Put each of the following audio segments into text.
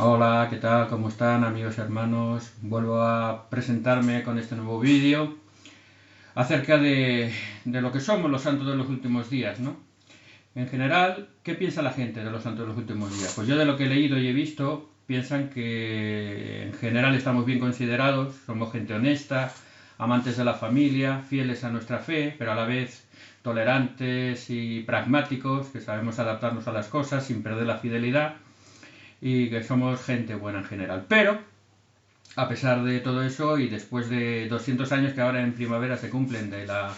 Hola, ¿qué tal? ¿Cómo están, amigos y hermanos? Vuelvo a presentarme con este nuevo vídeo acerca de lo que somos los santos de los últimos días, ¿no? En general, ¿qué piensa la gente de los santos de los últimos días? Pues yo de lo que he leído y he visto, piensan que en general estamos bien considerados, somos gente honesta, amantes de la familia, fieles a nuestra fe, pero a la vez tolerantes y pragmáticos, que sabemos adaptarnos a las cosas sin perder la fidelidad y que somos gente buena en general. Pero a pesar de todo eso y después de 200 años que ahora en primavera se cumplen de la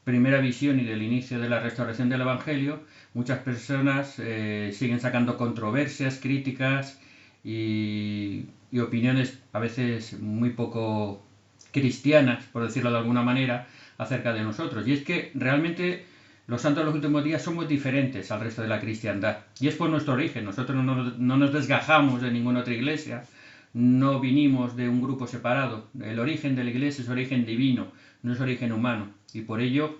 primera visión y del inicio de la restauración del Evangelio, muchas personas siguen sacando controversias, críticas y opiniones a veces muy poco cristianas, por decirlo de alguna manera, acerca de nosotros. Y es que realmente los santos de los últimos días somos diferentes al resto de la cristiandad. Y es por nuestro origen. Nosotros no nos desgajamos de ninguna otra iglesia, no vinimos de un grupo separado. El origen de la iglesia es origen divino, no es origen humano. Y por ello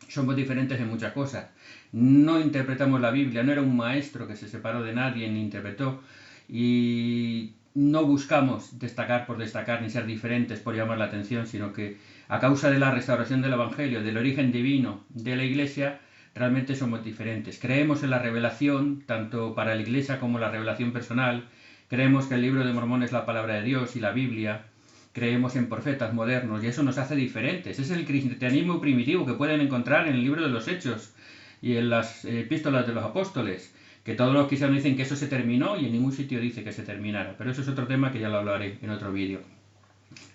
somos diferentes en muchas cosas. No interpretamos la Biblia, no era un maestro que se separó de nadie ni interpretó. Y no buscamos destacar por destacar ni ser diferentes por llamar la atención, sino que a causa de la restauración del Evangelio, del origen divino de la Iglesia, realmente somos diferentes. Creemos en la revelación, tanto para la Iglesia como la revelación personal. Creemos que el libro de Mormón es la palabra de Dios y la Biblia. Creemos en profetas modernos y eso nos hace diferentes. Es el cristianismo primitivo que pueden encontrar en el libro de los Hechos y en las epístolas de los apóstoles. Que todos los cristianos dicen que eso se terminó y en ningún sitio dice que se terminara. Pero eso es otro tema que ya lo hablaré en otro vídeo.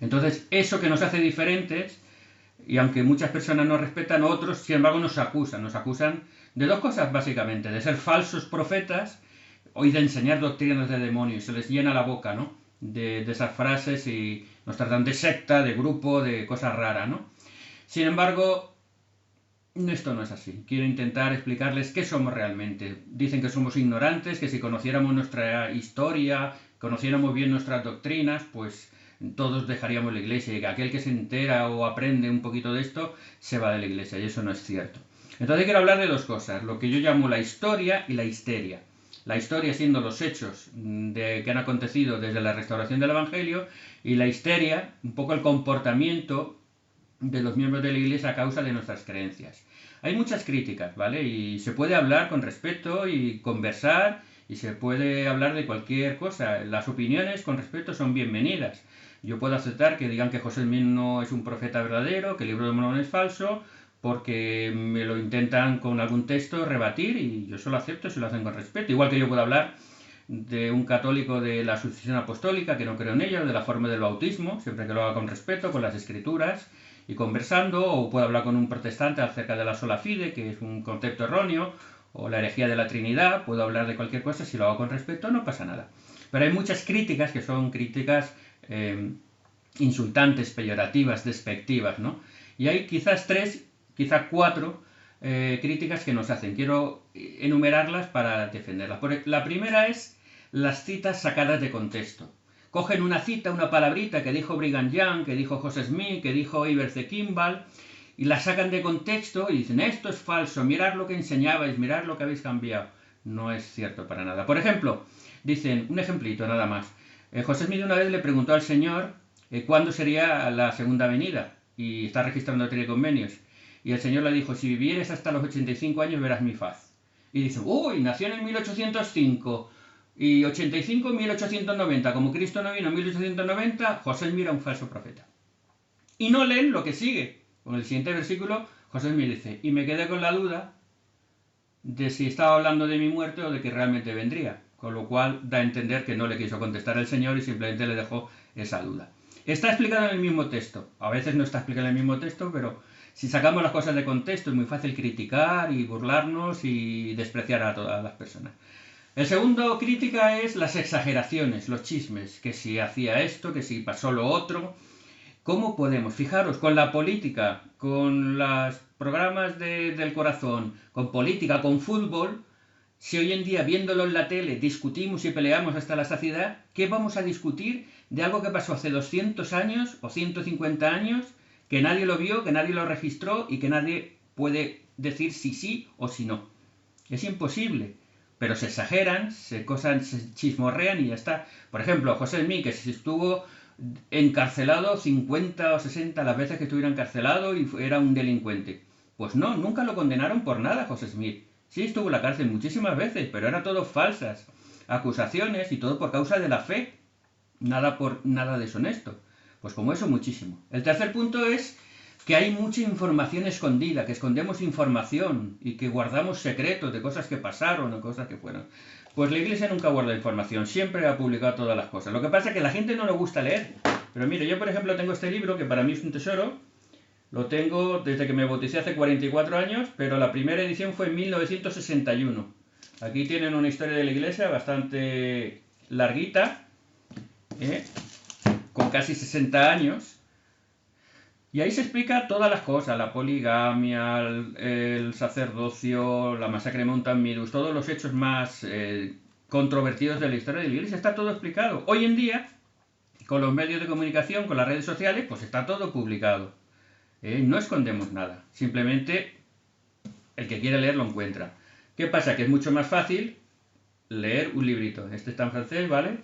Entonces, eso que nos hace diferentes, y aunque muchas personas nos respetan, otros, sin embargo, nos acusan. Nos acusan de dos cosas, básicamente. De ser falsos profetas y de enseñar doctrinas de demonios. Se les llena la boca, ¿no? De esas frases y nos tratan de secta, de grupo, de cosas raras, ¿no? Sin embargo, esto no es así. Quiero intentar explicarles qué somos realmente. Dicen que somos ignorantes, que si conociéramos nuestra historia, conociéramos bien nuestras doctrinas, pues todos dejaríamos la iglesia y que aquel que se entera o aprende un poquito de esto se va de la iglesia y eso no es cierto. Entonces quiero hablar de dos cosas, lo que yo llamo la historia y la histeria. La historia siendo los hechos que han acontecido desde la restauración del Evangelio y la histeria, un poco el comportamiento de los miembros de la Iglesia a causa de nuestras creencias. Hay muchas críticas, ¿vale? Y se puede hablar con respeto y conversar y se puede hablar de cualquier cosa. Las opiniones con respeto son bienvenidas. Yo puedo aceptar que digan que José Smith no es un profeta verdadero, que el libro de Mormón es falso, porque me lo intentan con algún texto rebatir y yo eso lo acepto si lo hacen con respeto. Igual que yo puedo hablar de un católico de la sucesión apostólica, que no creo en ella, de la forma del bautismo, siempre que lo haga con respeto, con las escrituras y conversando, o puedo hablar con un protestante acerca de la sola fide, que es un concepto erróneo, o la herejía de la Trinidad, puedo hablar de cualquier cosa, si lo hago con respeto no pasa nada. Pero hay muchas críticas que son críticas insultantes, peyorativas, despectivas, ¿no? Y hay quizás tres, quizás cuatro críticas que nos hacen. Quiero enumerarlas para defenderlas. La primera es las citas sacadas de contexto. Cogen una cita, una palabrita que dijo Brigham Young, que dijo José Smith, que dijo Iber C. Kimball, y la sacan de contexto y dicen, esto es falso, mirad lo que enseñabais, mirad lo que habéis cambiado. No es cierto para nada. Por ejemplo, dicen, un ejemplito nada más. José Smith una vez le preguntó al Señor cuándo sería la segunda venida, y está registrando teleconvenios. Y el Señor le dijo, si vivieres hasta los 85 años verás mi faz. Y dice, uy, nació en el 1805 y 85 en 1890. Como Cristo no vino en 1890, José Smith era un falso profeta. Y no leen lo que sigue. Con el siguiente versículo, José Smith dice, y me quedé con la duda de si estaba hablando de mi muerte o de que realmente vendría. Con lo cual da a entender que no le quiso contestar el Señor y simplemente le dejó esa duda. Está explicado en el mismo texto. A veces no está explicado en el mismo texto, pero si sacamos las cosas de contexto es muy fácil criticar y burlarnos y despreciar a todas las personas. El segundo crítica es las exageraciones, los chismes, que si hacía esto, que si pasó lo otro. ¿Cómo podemos? Fijaros, con la política, con los programas del corazón, con política, con fútbol, si hoy en día, viéndolo en la tele, discutimos y peleamos hasta la saciedad, ¿qué vamos a discutir de algo que pasó hace 200 años o 150 años, que nadie lo vio, que nadie lo registró y que nadie puede decir si sí o si no? Es imposible. pero se exageran, se chismorrean y ya está. Por ejemplo, José Smith, que se estuvo encarcelado 50 o 60 las veces que estuviera encarcelado y era un delincuente. Pues no, nunca lo condenaron por nada, José Smith. Sí estuvo en la cárcel muchísimas veces, pero era todo falsas acusaciones y todo por causa de la fe. Nada por nada deshonesto. Pues como eso, muchísimo. El tercer punto es que hay mucha información escondida, que escondemos información y que guardamos secretos de cosas que pasaron o cosas que fueron. Pues la Iglesia nunca guarda información, siempre ha publicado todas las cosas. Lo que pasa es que a la gente no le gusta leer. Pero mire, yo por ejemplo tengo este libro que para mí es un tesoro. Lo tengo desde que me bauticé hace 44 años, pero la primera edición fue en 1961. Aquí tienen una historia de la Iglesia bastante larguita, con casi 60 años. Y ahí se explica todas las cosas, la poligamia, el sacerdocio, la masacre de Montañmirus, todos los hechos más controvertidos de la historia de la Iglesia. Está todo explicado. Hoy en día, con los medios de comunicación, con las redes sociales, pues está todo publicado. No escondemos nada. Simplemente el que quiere leer lo encuentra. ¿Qué pasa? Que es mucho más fácil leer un librito. Este está en francés, ¿vale?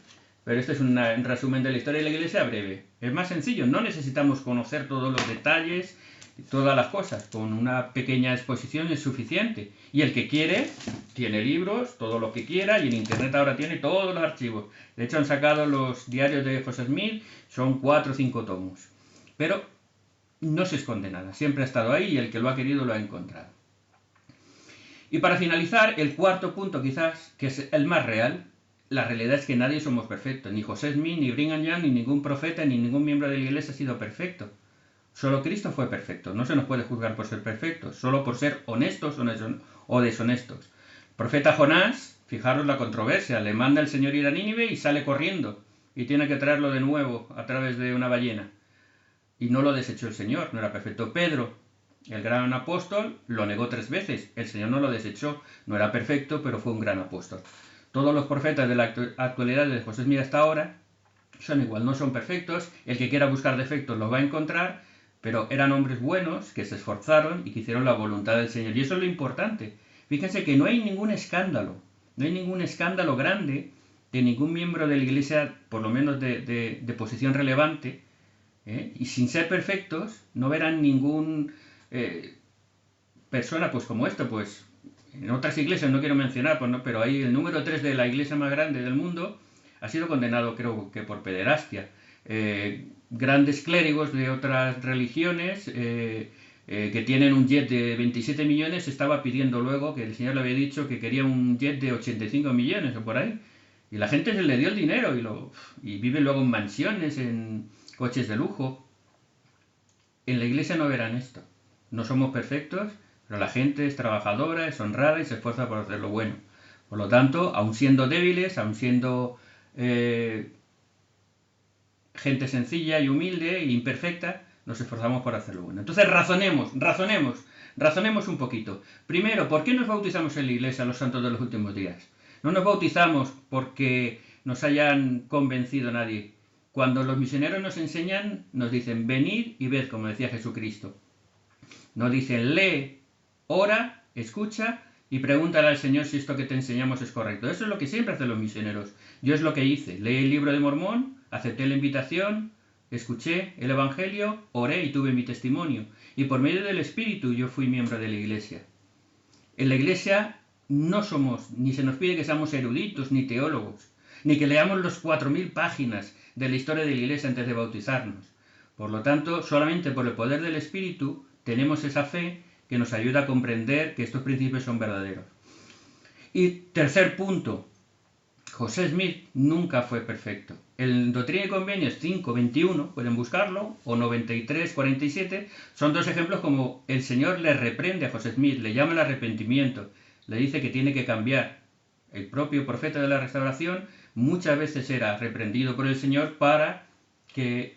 Pero este es un resumen de la historia de la Iglesia breve. Es más sencillo, no necesitamos conocer todos los detalles, todas las cosas. Con una pequeña exposición es suficiente. Y el que quiere, tiene libros, todo lo que quiera, y en internet ahora tiene todos los archivos. De hecho han sacado los diarios de José Smith, son 4 o 5 tomos. Pero no se esconde nada, siempre ha estado ahí y el que lo ha querido lo ha encontrado. Y para finalizar, el cuarto punto quizás, que es el más real. La realidad es que nadie somos perfectos, ni José Smith, ni Brigham Young, ni ningún profeta, ni ningún miembro de la Iglesia ha sido perfecto. Solo Cristo fue perfecto, no se nos puede juzgar por ser perfectos, solo por ser honestos o deshonestos. El profeta Jonás, fijaros la controversia, le manda el Señor ir a Nínive y sale corriendo, y tiene que traerlo de nuevo a través de una ballena. Y no lo desechó el Señor, no era perfecto. Pedro, el gran apóstol, lo negó 3 veces, el Señor no lo desechó, no era perfecto, pero fue un gran apóstol. Todos los profetas de la actualidad de José Smith hasta ahora son igual, no son perfectos. El que quiera buscar defectos los va a encontrar, pero eran hombres buenos que se esforzaron y que hicieron la voluntad del Señor. Y eso es lo importante. Fíjense que no hay ningún escándalo grande de ningún miembro de la Iglesia, por lo menos de posición relevante, y sin ser perfectos, no verán ningún persona pues como esto, pues. En otras iglesias no quiero mencionar, pues no, pero ahí el número 3 de la iglesia más grande del mundo ha sido condenado, creo que por pederastia. Grandes clérigos de otras religiones que tienen un jet de 27 millones estaba pidiendo luego que el Señor le había dicho que quería un jet de 85 millones o por ahí. Y la gente se le dio el dinero y viven luego en mansiones, en coches de lujo. En la iglesia no verán esto. No somos perfectos, pero la gente es trabajadora, es honrada y se esfuerza por hacer lo bueno. Por lo tanto, aun siendo débiles, aun siendo gente sencilla y humilde e imperfecta, nos esforzamos por hacer lo bueno. Entonces razonemos un poquito. Primero, ¿por qué nos bautizamos en la iglesia los santos de los últimos días? No nos bautizamos porque nos hayan convencido nadie. Cuando los misioneros nos enseñan, nos dicen, venid y ved, como decía Jesucristo. Nos dicen, lee, ora, escucha y pregúntale al Señor si esto que te enseñamos es correcto. Eso es lo que siempre hacen los misioneros. Yo es lo que hice. Leí el libro de Mormón, acepté la invitación, escuché el Evangelio, oré y tuve mi testimonio. Y por medio del Espíritu yo fui miembro de la Iglesia. En la Iglesia no somos, ni se nos pide que seamos eruditos ni teólogos, ni que leamos los 4000 páginas de la historia de la Iglesia antes de bautizarnos. Por lo tanto, solamente por el poder del Espíritu tenemos esa fe que nos ayuda a comprender que estos principios son verdaderos. Y tercer punto, José Smith nunca fue perfecto. El Doctrina y Convenios 5.21, pueden buscarlo, o 93.47, son 2 ejemplos como el Señor le reprende a José Smith, le llama al arrepentimiento, le dice que tiene que cambiar. El propio profeta de la restauración muchas veces era reprendido por el Señor para que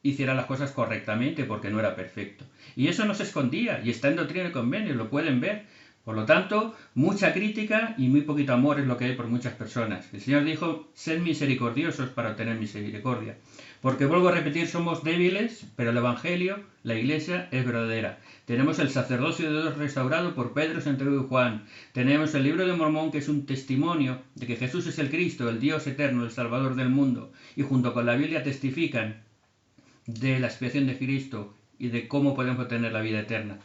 hiciera las cosas correctamente porque no era perfecto. Y eso no se escondía, y está en Doctrina y Convenios, lo pueden ver. Por lo tanto, mucha crítica y muy poquito amor es lo que hay por muchas personas. El Señor dijo, sed misericordiosos para obtener misericordia. Porque vuelvo a repetir, somos débiles, pero el Evangelio, la Iglesia, es verdadera. Tenemos el sacerdocio de Dios restaurado por Pedro, Santiago y Juan. Tenemos el libro de Mormón, que es un testimonio de que Jesús es el Cristo, el Dios eterno, el Salvador del mundo. Y junto con la Biblia testifican de la expiación de Cristo y de cómo podemos obtener la vida eterna.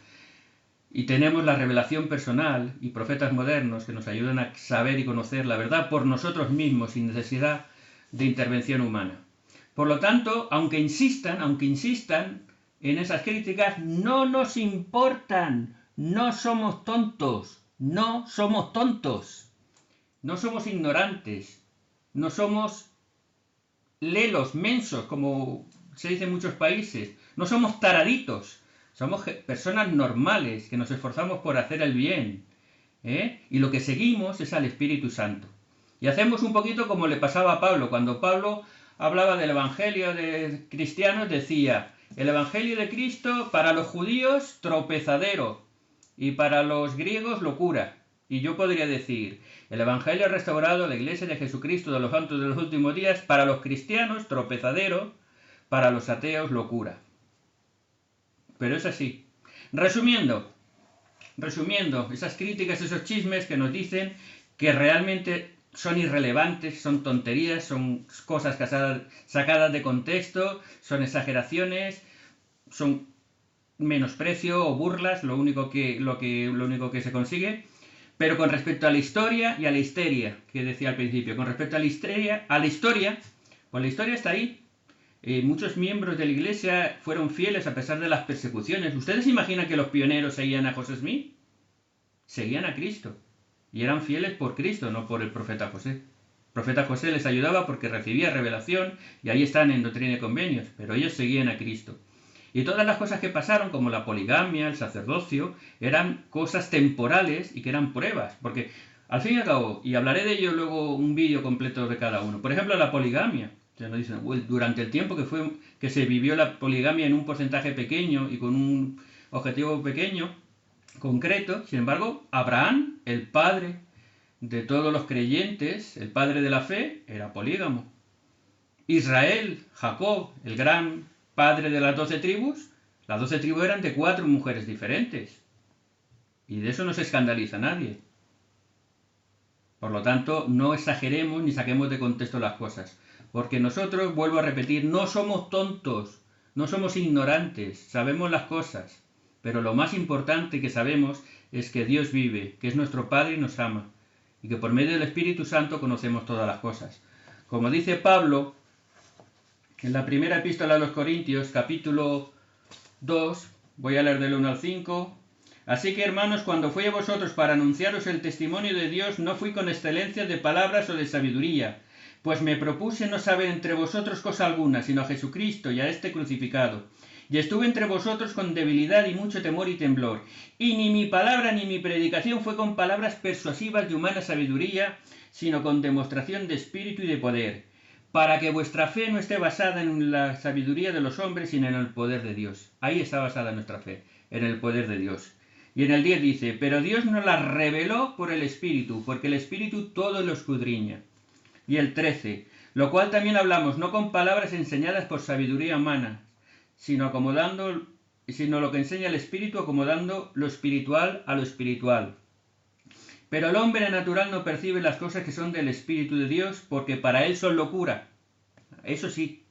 Y tenemos la revelación personal y profetas modernos que nos ayudan a saber y conocer la verdad por nosotros mismos sin necesidad de intervención humana. Por lo tanto, aunque insistan en esas críticas, no nos importan. No somos tontos. No somos tontos. No somos ignorantes. No somos lelos, mensos, como se dice en muchos países. No somos taraditos. Somos personas normales que nos esforzamos por hacer el bien. Y lo que seguimos es al Espíritu Santo. Y hacemos un poquito como le pasaba a Pablo. Cuando Pablo hablaba del Evangelio de cristianos, decía, el Evangelio de Cristo para los judíos tropezadero y para los griegos locura. Y yo podría decir, el Evangelio restaurado, la Iglesia de Jesucristo de los santos de los últimos días, para los cristianos tropezadero, para los ateos locura. Pero es así. Resumiendo, esas críticas, esos chismes que nos dicen que realmente son irrelevantes, son tonterías, son cosas sacadas de contexto, son exageraciones, son menosprecio o burlas, lo único que se consigue. Pero con respecto a la historia y a la histeria, que decía al principio, con respecto a la historia, pues la historia está ahí. Muchos miembros de la Iglesia fueron fieles a pesar de las persecuciones. ¿Ustedes imaginan que los pioneros seguían a José Smith? Seguían a Cristo. Y eran fieles por Cristo, no por el profeta José. El profeta José les ayudaba porque recibía revelación, y ahí están en Doctrina y Convenios, pero ellos seguían a Cristo. Y todas las cosas que pasaron, como la poligamia, el sacerdocio, eran cosas temporales y que eran pruebas. Porque, al fin y al cabo, y hablaré de ello luego un vídeo completo de cada uno. Por ejemplo, la poligamia. Se nos dicen, durante el tiempo que se vivió la poligamia en un porcentaje pequeño y con un objetivo pequeño, concreto, sin embargo, Abraham, el padre de todos los creyentes, el padre de la fe, era polígamo. Israel, Jacob, el gran padre de las 12 tribus, las 12 tribus eran de 4 mujeres diferentes. Y de eso no se escandaliza nadie. Por lo tanto, no exageremos ni saquemos de contexto las cosas. Porque nosotros, vuelvo a repetir, no somos tontos, no somos ignorantes, sabemos las cosas. Pero lo más importante que sabemos es que Dios vive, que es nuestro Padre y nos ama. Y que por medio del Espíritu Santo conocemos todas las cosas. Como dice Pablo, en la primera epístola a los Corintios, capítulo 2, voy a leer del 1 al 5. Así que, hermanos, cuando fui a vosotros para anunciaros el testimonio de Dios, no fui con excelencia de palabras o de sabiduría, pues me propuse no saber entre vosotros cosa alguna, sino a Jesucristo y a este crucificado. Y estuve entre vosotros con debilidad y mucho temor y temblor. Y ni mi palabra ni mi predicación fue con palabras persuasivas de humana sabiduría, sino con demostración de espíritu y de poder, para que vuestra fe no esté basada en la sabiduría de los hombres, sino en el poder de Dios. Ahí está basada nuestra fe, en el poder de Dios. Y en el 10 dice, pero Dios nos la reveló por el Espíritu, porque el Espíritu todo lo escudriña. Y el 13, lo cual también hablamos, no con palabras enseñadas por sabiduría humana, sino lo que enseña el Espíritu, acomodando lo espiritual a lo espiritual. Pero el hombre natural no percibe las cosas que son del Espíritu de Dios, porque para él son locura. Eso sí,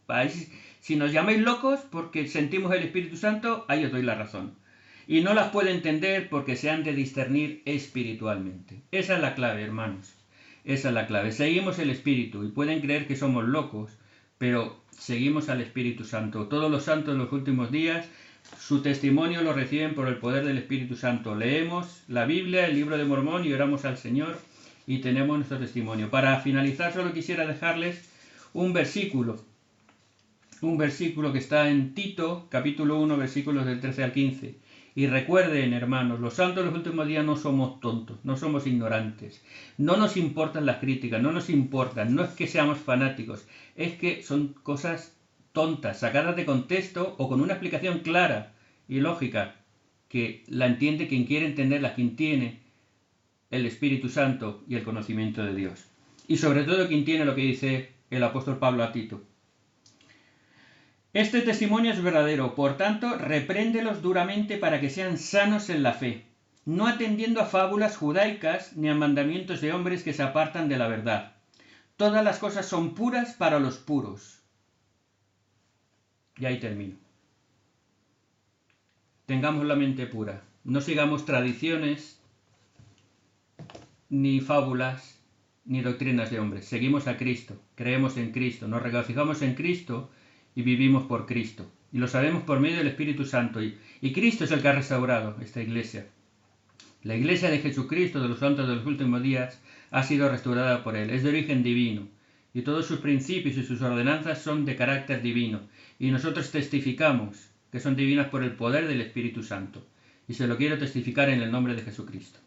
si nos llamáis locos porque sentimos el Espíritu Santo, ahí os doy la razón. Y no las puede entender porque se han de discernir espiritualmente. Esa es la clave, hermanos. Esa es la clave. Seguimos el Espíritu y pueden creer que somos locos, pero seguimos al Espíritu Santo. Todos los santos en los últimos días, su testimonio lo reciben por el poder del Espíritu Santo. Leemos la Biblia, el libro de Mormón y oramos al Señor y tenemos nuestro testimonio. Para finalizar, solo quisiera dejarles un versículo que está en Tito, capítulo 1, versículos del 13 al 15. Y recuerden, hermanos, los santos de los últimos días no somos tontos, no somos ignorantes. No nos importan las críticas, no nos importan. No es que seamos fanáticos, es que son cosas tontas, sacadas de contexto o con una explicación clara y lógica, que la entiende quien quiere entenderla, quien tiene el Espíritu Santo y el conocimiento de Dios. Y sobre todo quien tiene lo que dice el apóstol Pablo a Tito. Este testimonio es verdadero, por tanto, repréndelos duramente para que sean sanos en la fe, no atendiendo a fábulas judaicas ni a mandamientos de hombres que se apartan de la verdad. Todas las cosas son puras para los puros. Y ahí termino. Tengamos la mente pura. No sigamos tradiciones, ni fábulas, ni doctrinas de hombres. Seguimos a Cristo, creemos en Cristo, nos regocijamos en Cristo y vivimos por Cristo. Y lo sabemos por medio del Espíritu Santo. Y Cristo es el que ha restaurado esta iglesia. La iglesia de Jesucristo, de los santos de los últimos días, ha sido restaurada por Él. Es de origen divino. Y todos sus principios y sus ordenanzas son de carácter divino. Y nosotros testificamos que son divinas por el poder del Espíritu Santo. Y se lo quiero testificar en el nombre de Jesucristo.